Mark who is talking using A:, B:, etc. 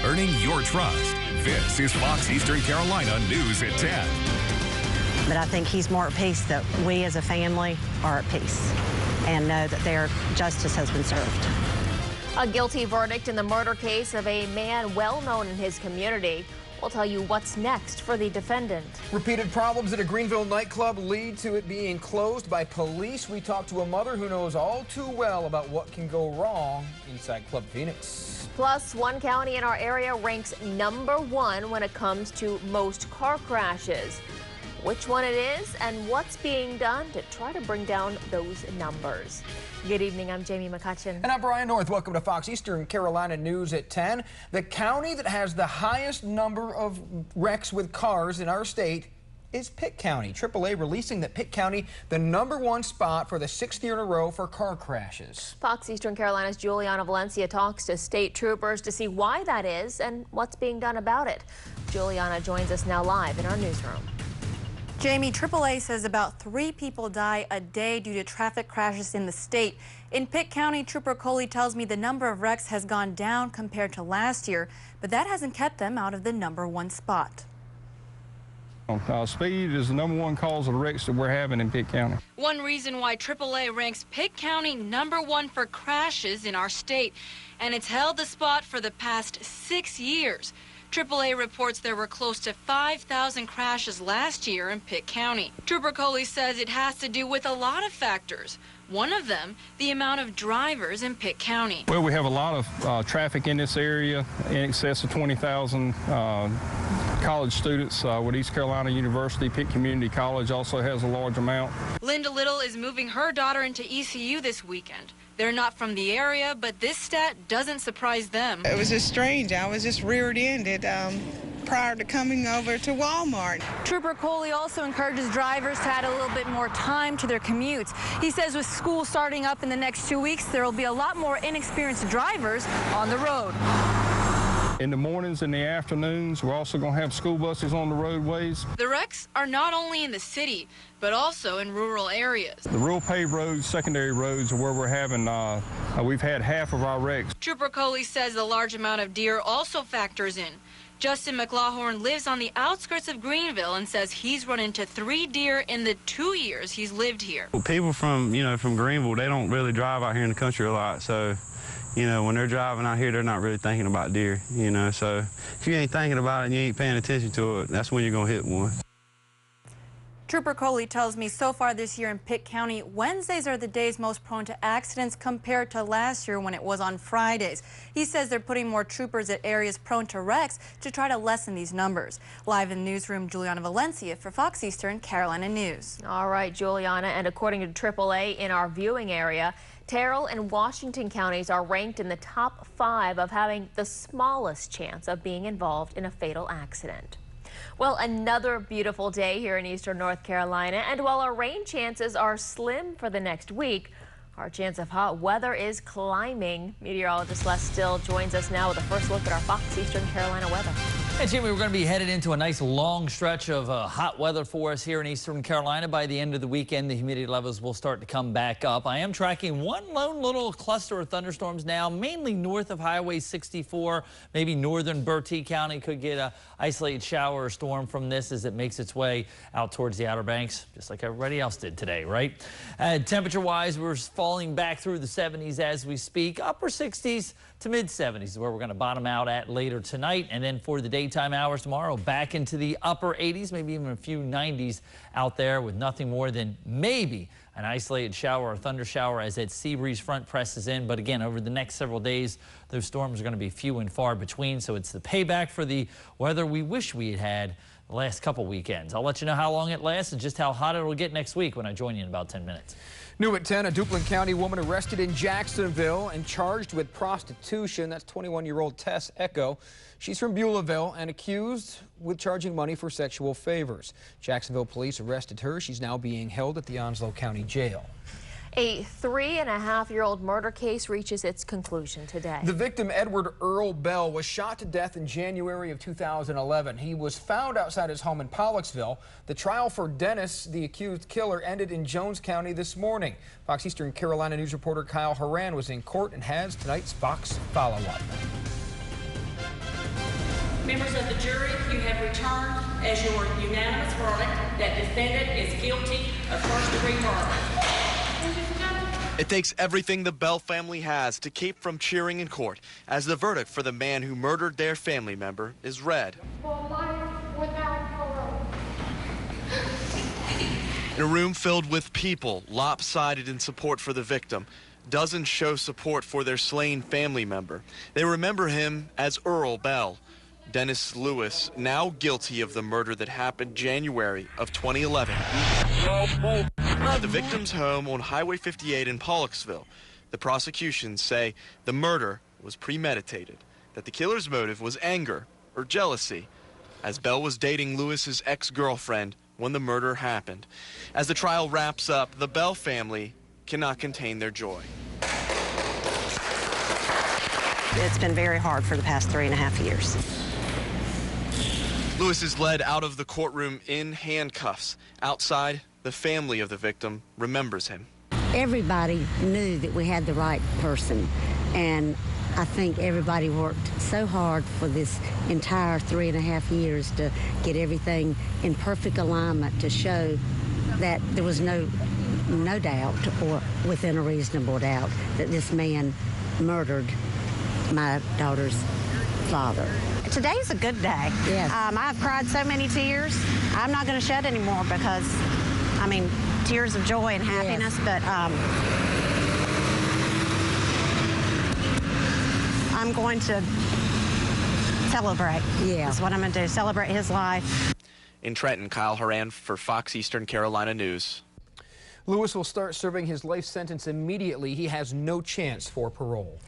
A: earning your trust. This is Fox Eastern Carolina News at 10.
B: But I think he's more at peace that we as a family are at peace and know that their justice has been served.
C: A guilty verdict in the murder case of a man well known in his community. We'll tell you what's next for the defendant.
D: Repeated problems at a Greenville nightclub lead to it being closed by police. We talked to a mother who knows all too well about what can go wrong inside Club Phoenix.
C: Plus, one county in our area ranks #1 when it comes to most car crashes. Which one it is and what's being done to try to bring down those numbers. Good evening, I'm Jamie McCutcheon.
D: And I'm Brian North. Welcome to Fox Eastern Carolina News at 10. The county that has the highest number of wrecks with cars in our state is Pitt County. AAA releasing that Pitt County the #1 spot for the 6th year in a row for car crashes.
C: Fox Eastern Carolina's Juliana Valencia talks to state troopers to see why that is and what's being done about it. Juliana joins us now live in our newsroom.
E: Jamie, AAA says about 3 people die a day due to traffic crashes in the state. In Pitt County, Trooper Coley tells me the number of wrecks has gone down compared to last year, but that hasn't kept them out of the #1 spot.
F: Speed is the #1 cause of the wrecks that we're having in Pitt County.
G: One reason why AAA ranks Pitt County #1 for crashes in our state, and it's held the spot for the past 6 years. AAA reports there were close to 5,000 crashes last year in Pitt County. Trooper Coley says it has to do with a lot of factors. One of them, the amount of drivers in Pitt County.
F: Well, we have a lot of traffic in this area, in excess of 20,000 college students with East Carolina University. Pitt Community College also has a large amount.
G: Linda Little is moving her daughter into ECU this weekend. They're not from the area, but this stat doesn't surprise them.
H: It was just strange. I was just rear-ended prior to coming over to Walmart.
E: Trooper Coley also encourages drivers to add a little bit more time to their commutes. He says with school starting up in the next 2 weeks, there will be a lot more inexperienced drivers on the road.
F: In the mornings and the afternoons, we're also going to have school buses on the roadways.
G: The wrecks are not only in the city, but also in rural areas.
F: The rural paved roads, secondary roads are where we're having, we've had half of our wrecks.
G: Trooper Coley says the large amount of deer also factors in. Justin McLaughlin lives on the outskirts of Greenville and says he's run into 3 deer in the 2 years he's lived here.
I: People from Greenville, they don't really drive out here in the country a lot, so when they're driving out here, they're not really thinking about deer, so if you ain't thinking about it and you ain't paying attention to it, that's when you're going to hit one.
E: Trooper Coley tells me so far this year in Pitt County, Wednesdays are the days most prone to accidents compared to last year when it was on Fridays. He says they're putting more troopers at areas prone to wrecks to try to lessen these numbers. Live in the newsroom, Juliana Valencia for Fox Eastern Carolina News.
C: All right, Juliana, and according to AAA in our viewing area, Terrell and Washington counties are ranked in the top 5 of having the smallest chance of being involved in a fatal accident. Well, another beautiful day here in eastern North Carolina, and while our rain chances are slim for the next week, our chance of hot weather is climbing. Meteorologist Les Still joins us now with a first look at our Fox Eastern Carolina weather.
J: Hey, Jimmy, we're going to be headed into a nice long stretch of hot weather for us here in eastern Carolina. By the end of the weekend, the humidity levels will start to come back up. I am tracking one lone little cluster of thunderstorms now, mainly north of Highway 64. Maybe northern Bertie County could get an isolated shower or storm from this as it makes its way out towards the Outer Banks, just like everybody else did today, right? Temperature-wise, we're falling back through the 70s as we speak. Upper 60s to mid 70s is where we're going to bottom out at later tonight. And then for the daytime hours tomorrow, back into the upper 80s, maybe even a few 90s out there with nothing more than maybe an isolated shower or thunder shower as that sea breeze front presses in. But again, over the next several days, those storms are going to be few and far between. So it's the payback for the weather we wish we had had the last couple weekends. I'll let you know how long it lasts and just how hot it'll get next week when I join you in about 10 minutes.
D: New at 10, a Duplin County woman arrested in Jacksonville and charged with prostitution. That's 21-year-old Tess Echo. She's from Beulahville and accused with charging money for sexual favors. Jacksonville police arrested her. She's now being held at the Onslow County Jail.
C: A 3.5-year-old murder case reaches its conclusion today.
D: The victim, Edward Earl Bell, was shot to death in January of 2011. He was found outside his home in Pollocksville. The trial for Dennis, the accused killer, ended in Jones County this morning. Fox Eastern Carolina News reporter Kyle Horan was in court and has tonight's Fox follow-up.
K: Members of the jury, you have returned as your unanimous verdict that defendant is guilty of first-degree murder.
L: It takes everything the Bell family has to keep from cheering in court as the verdict for the man who murdered their family member is read. In a room filled with people, lopsided in support for the victim, dozens show support for their slain family member. They remember him as Earl Bell. Dennis Lewis, now guilty of the murder that happened January of 2011. At the victim's home on Highway 58 in Pollocksville, the prosecution say the murder was premeditated, that the killer's motive was anger or jealousy, as Bell was dating Lewis's ex-girlfriend when the murder happened. As the trial wraps up, the Bell family cannot contain their joy.
B: It's been very hard for the past 3.5 years.
L: Lewis is led out of the courtroom in handcuffs. Outside, the family of the victim remembers him.
M: Everybody knew that we had the right person, and I think everybody worked so hard for this entire 3.5 years to get everything in perfect alignment to show that there was no doubt or within a reasonable doubt that this man murdered my daughter's father.
B: Today's a good day.
M: Yes.
B: I've cried so many tears. I'm not going to shed anymore because, I mean, tears of joy and happiness, yes. But I'm going to celebrate. Yeah. That's what I'm going to do, celebrate his life.
L: In Trenton, Kyle Horan for Fox Eastern Carolina News.
D: Lewis will start serving his life sentence immediately. He has no chance for parole.